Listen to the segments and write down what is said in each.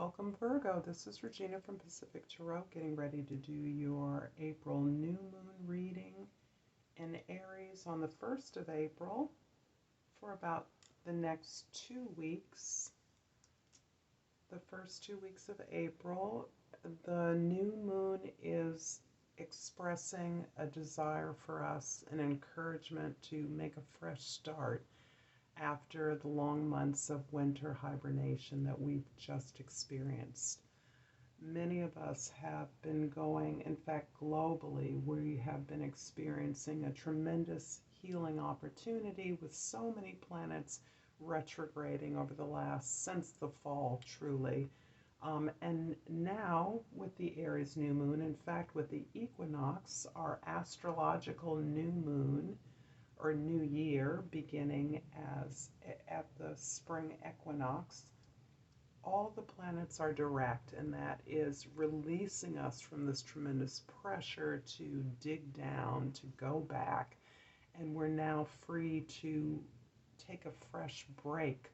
Welcome, Virgo. This is Regina from Pacific Tarot, getting ready to do your April new moon reading in Aries on the 1st of April for about the next 2 weeks. The first 2 weeks of April, the new moon is expressing a desire for us, an encouragement to make a fresh start after the long months of winter hibernation that we've just experienced. Many of us have been going, in fact, globally, we have been experiencing a tremendous healing opportunity with so many planets retrograding over the last, since the fall, truly. And now, with the Aries new moon, in fact, with the equinox, our astrological new moon, or new year beginning as at the spring equinox, all the planets are direct, and that is releasing us from this tremendous pressure to dig down, to go back, and we're now free to take a fresh break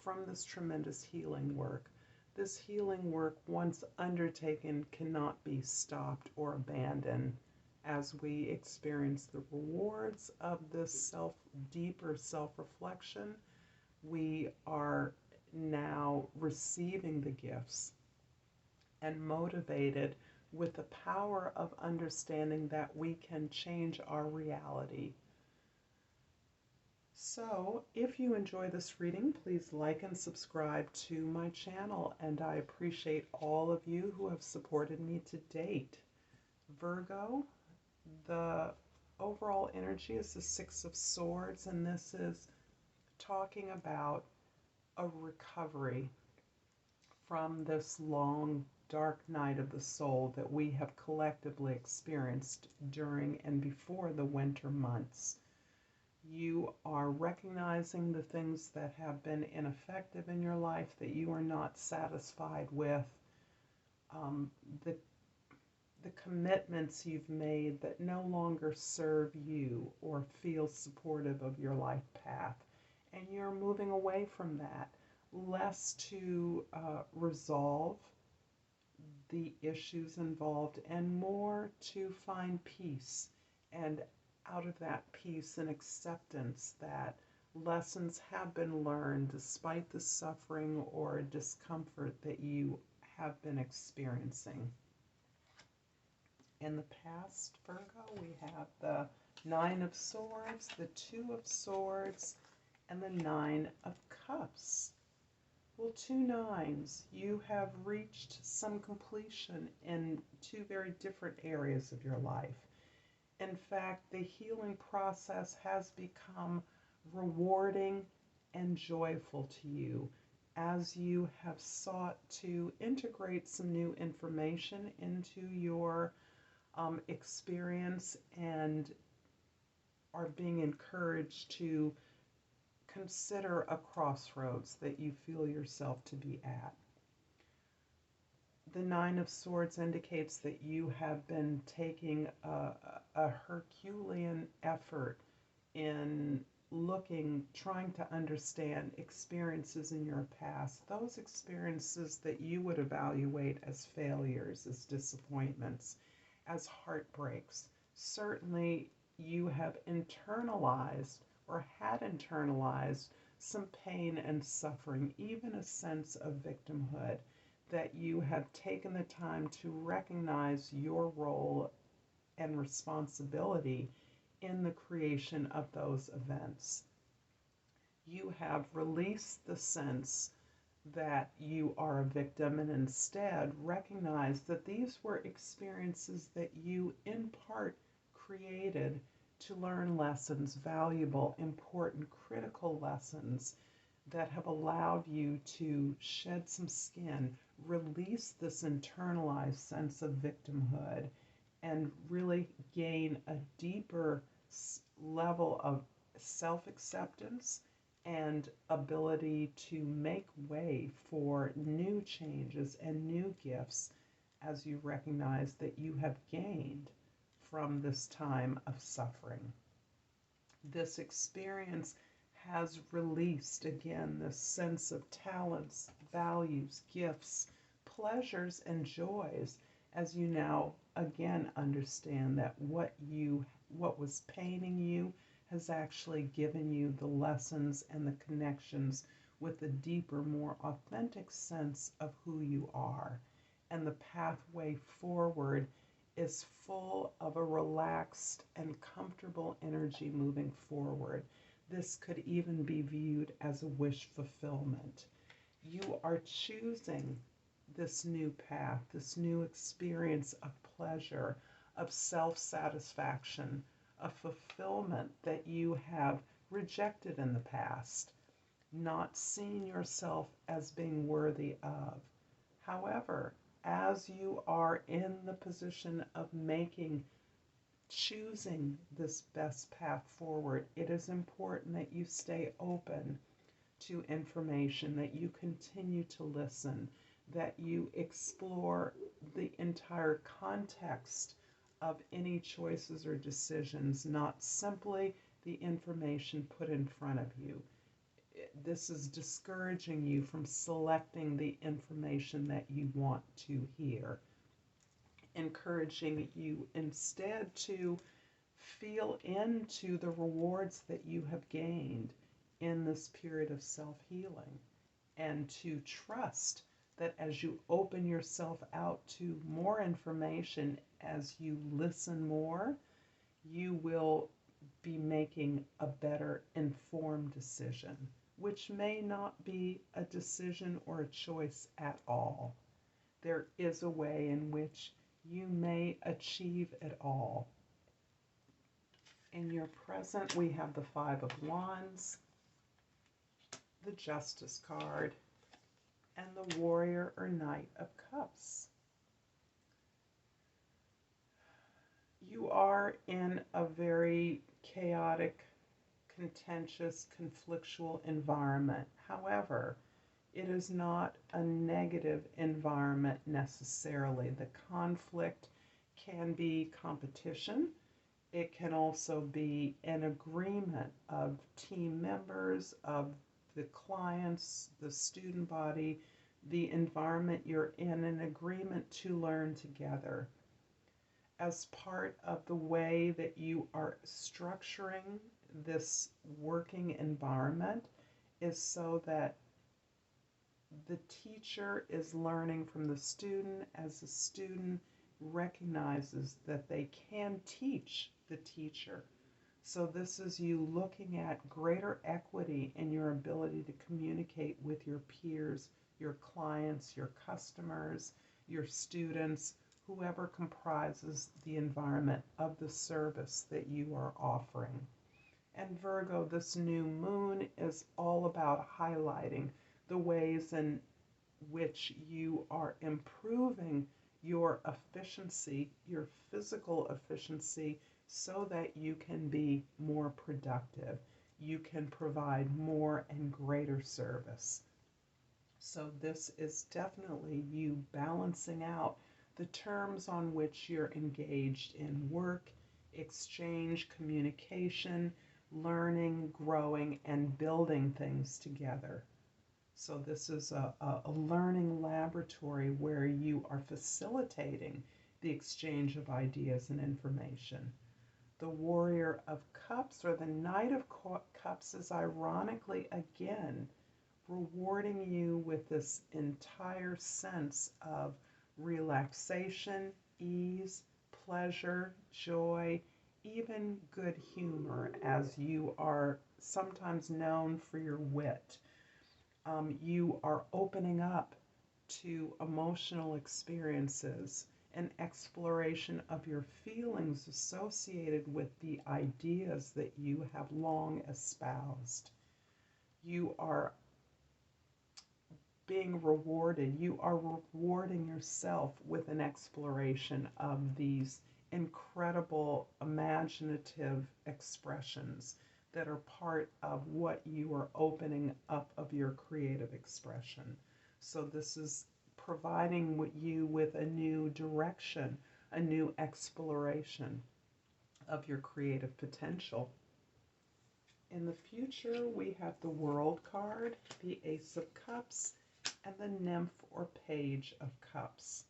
from this tremendous healing work. This healing work, once undertaken, cannot be stopped or abandoned. As we experience the rewards of this deeper self-reflection, we are now receiving the gifts and motivated with the power of understanding that we can change our reality. So, if you enjoy this reading, please like and subscribe to my channel, and I appreciate all of you who have supported me to date. Virgo, the overall energy is the Six of Swords, and this is talking about a recovery from this long, dark night of the soul that we have collectively experienced during and before the winter months. You are recognizing the things that have been ineffective in your life, that you are not satisfied with, the commitments you've made that no longer serve you or feel supportive of your life path. And you're moving away from that, less to resolve the issues involved and more to find peace. And out of that peace and acceptance that lessons have been learned despite the suffering or discomfort that you have been experiencing. In the past, Virgo, we have the Nine of Swords, the Two of Swords, and the Nine of Cups. Well, two nines, you have reached some completion in two very different areas of your life. In fact, the healing process has become rewarding and joyful to you as you have sought to integrate some new information into your experience and are being encouraged to consider a crossroads that you feel yourself to be at. The Nine of Swords indicates that you have been taking a Herculean effort in trying to understand experiences in your past, those experiences that you would evaluate as failures, as disappointments, as heartbreaks. Certainly you have internalized or had internalized some pain and suffering, even a sense of victimhood, that you have taken the time to recognize your role and responsibility in the creation of those events. You have released the sense that you are a victim and instead recognize that these were experiences that you in part created to learn lessons, valuable, important, critical lessons that have allowed you to shed some skin, release this internalized sense of victimhood, and really gain a deeper level of self-acceptance and ability to make way for new changes and new gifts as you recognize that you have gained from this time of suffering. This experience has released, again, this sense of talents, values, gifts, pleasures and joys as you now again understand that what was paining you has actually given you the lessons and the connections with a deeper, more authentic sense of who you are. And the pathway forward is full of a relaxed and comfortable energy moving forward. This could even be viewed as a wish fulfillment. You are choosing this new path, this new experience of pleasure, of self-satisfaction, of fulfillment that you have rejected in the past, not seeing yourself as being worthy of. However, as you are in the position of choosing this best path forward, it is important that you stay open to information, that you continue to listen, that you explore the entire context of any choices or decisions, not simply the information put in front of you. This is discouraging you from selecting the information that you want to hear, encouraging you instead to feel into the rewards that you have gained in this period of self-healing, and to trust that as you open yourself out to more information, as you listen more, you will be making a better informed decision, which may not be a decision or a choice at all. There is a way in which you may achieve it all. In your present, we have the Five of Wands, the Justice card, and the Warrior or Knight of Cups. You are in a very chaotic, contentious, conflictual environment. However, it is not a negative environment necessarily. The conflict can be competition. It can also be an agreement of team members, of the clients, the student body, the environment you're in, an agreement to learn together. As part of the way that you are structuring this working environment is so that the teacher is learning from the student as the student recognizes that they can teach the teacher. So this is you looking at greater equity in your ability to communicate with your peers, your clients, your customers, your students, whoever comprises the environment of the service that you are offering. And Virgo, this new moon is all about highlighting the ways in which you are improving your efficiency, your physical efficiency, so that you can be more productive. You can provide more and greater service. So this is definitely you balancing out the terms on which you're engaged in work, exchange, communication, learning, growing, and building things together. So this is a learning laboratory where you are facilitating the exchange of ideas and information. The Warrior of Cups, or the Knight of Cups, is ironically again rewarding you with this entire sense of relaxation, ease, pleasure, joy, even good humor, as you are sometimes known for your wit. You are opening up to emotional experiences and exploration of your feelings associated with the ideas that you have long espoused. You are being rewarded. You are rewarding yourself with an exploration of these incredible imaginative expressions that are part of what you are opening up of your creative expression. So this is providing you with a new direction, a new exploration of your creative potential. In the future, we have the World card, the Ace of Cups, and the Nymph or Page of Cups.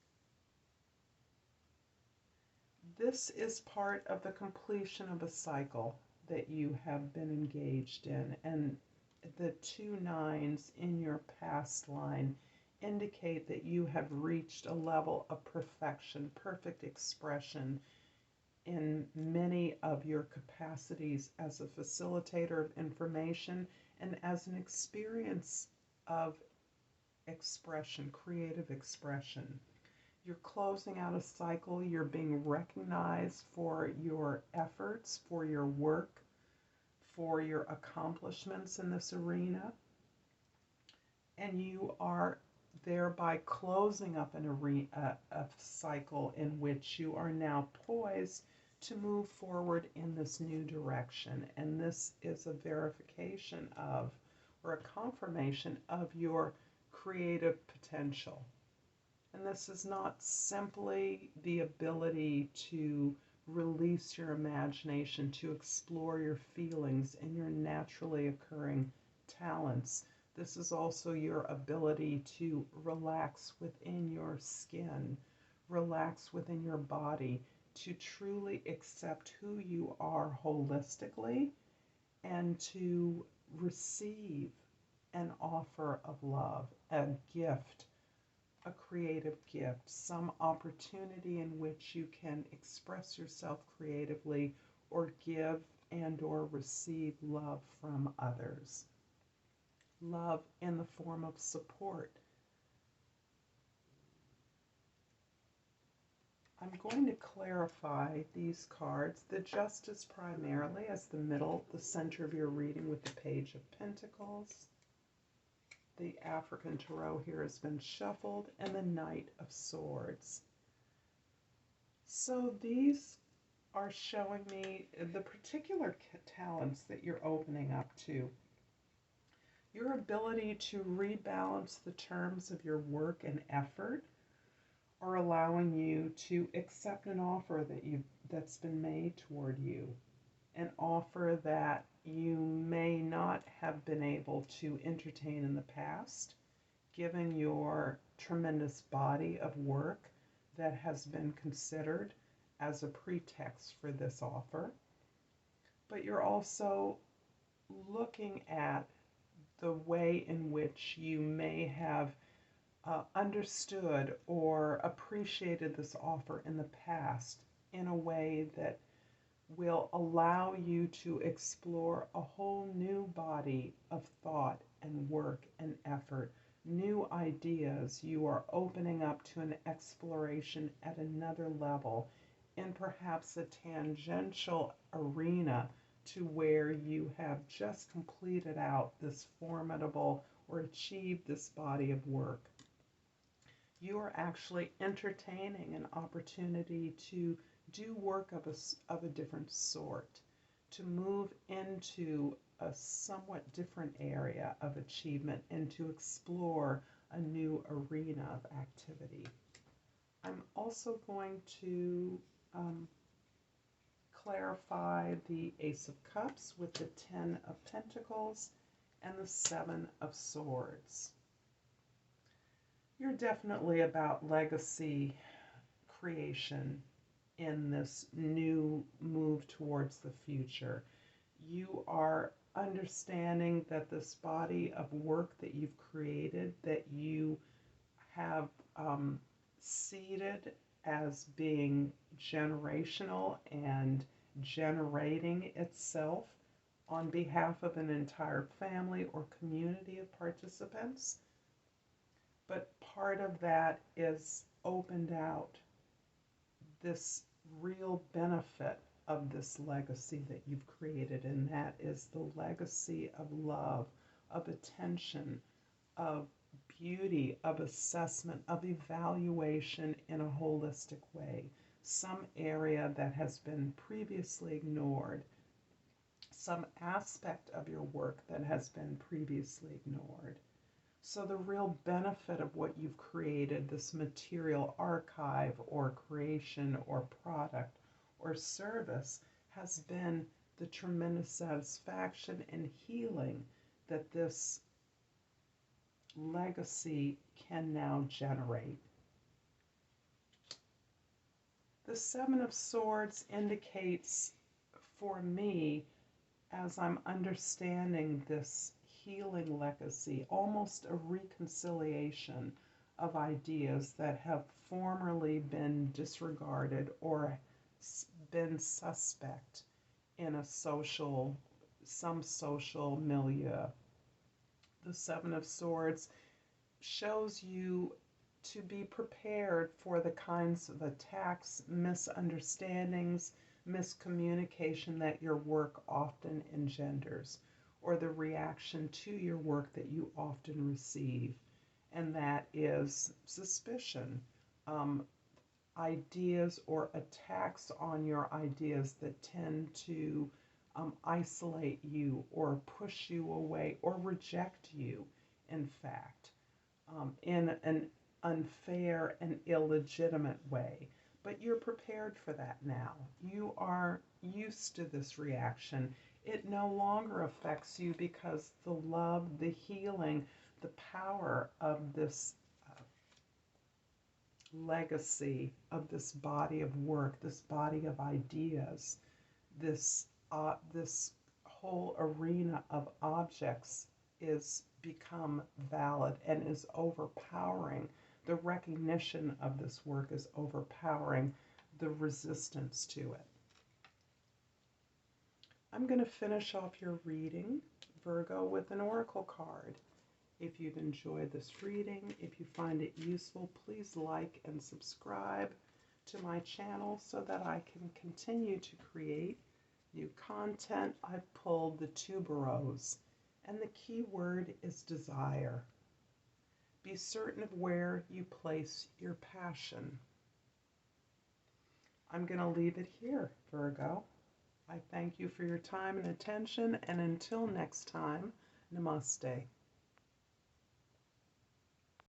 This is part of the completion of a cycle that you have been engaged in, and the 2 nines in your past line indicate that you have reached a level of perfection, perfect expression in many of your capacities as a facilitator of information and as an experience of expression, creative expression. You're closing out a cycle, you're being recognized for your efforts, for your work, for your accomplishments in this arena, and you are thereby closing up a cycle in which you are now poised to move forward in this new direction. And this is a verification of, or a confirmation of, your creative potential. And this is not simply the ability to release your imagination, to explore your feelings and your naturally occurring talents. This is also your ability to relax within your skin, relax within your body, to truly accept who you are holistically, and to receive an offer of love, a gift, a creative gift, some opportunity in which you can express yourself creatively or give and or receive love from others. Love in the form of support. I'm going to clarify these cards. The Justice primarily as the middle, the center of your reading with the Page of Pentacles. The African Tarot here has been shuffled, and the Knight of Swords. So these are showing me the particular talents that you're opening up to. Your ability to rebalance the terms of your work and effort are allowing you to accept an offer that's been made toward you, an offer that you may not have been able to entertain in the past, given your tremendous body of work that has been considered as a pretext for this offer. But you're also looking at the way in which you may have understood or appreciated this offer in the past in a way that will allow you to explore a whole new body of thought and work and effort, new ideas. You are opening up to an exploration at another level in perhaps a tangential arena to where you have just completed out this formidable or achieved this body of work. You are actually entertaining an opportunity to do work of a different sort, to move into a somewhat different area of achievement and to explore a new arena of activity. I'm also going to clarify the Ace of Cups with the 10 of Pentacles and the 7 of Swords. You're definitely about legacy creation in this new move towards the future. You are understanding that this body of work that you've created, that you have seeded as being generational and generating itself on behalf of an entire family or community of participants. But part of that is opened out this real benefit of this legacy that you've created, and that is the legacy of love, of attention, of beauty, of assessment, of evaluation in a holistic way. Some area that has been previously ignored, some aspect of your work that has been previously ignored. So the real benefit of what you've created, this material archive or creation or product or service, has been the tremendous satisfaction and healing that this legacy can now generate. The Seven of Swords indicates for me, as I'm understanding this healing legacy, almost a reconciliation of ideas that have formerly been disregarded or been suspect in some social milieu. The Seven of Swords shows you to be prepared for the kinds of attacks, misunderstandings, miscommunication that your work often engenders, or the reaction to your work that you often receive, and that is suspicion, ideas or attacks on your ideas that tend to isolate you or push you away or reject you, in fact, in an unfair and illegitimate way. But you're prepared for that now. You are used to this reaction. It no longer affects you because the love, the healing, the power of this legacy, of this body of work, this body of ideas, this whole arena of objects is become valid and is overpowering. The recognition of this work is overpowering the resistance to it. I'm going to finish off your reading, Virgo, with an oracle card. If you've enjoyed this reading, if you find it useful, please like and subscribe to my channel so that I can continue to create new content. I've pulled the tuberose, and the key word is desire. Be certain of where you place your passion. I'm going to leave it here, Virgo. I thank you for your time and attention, and until next time, Namaste.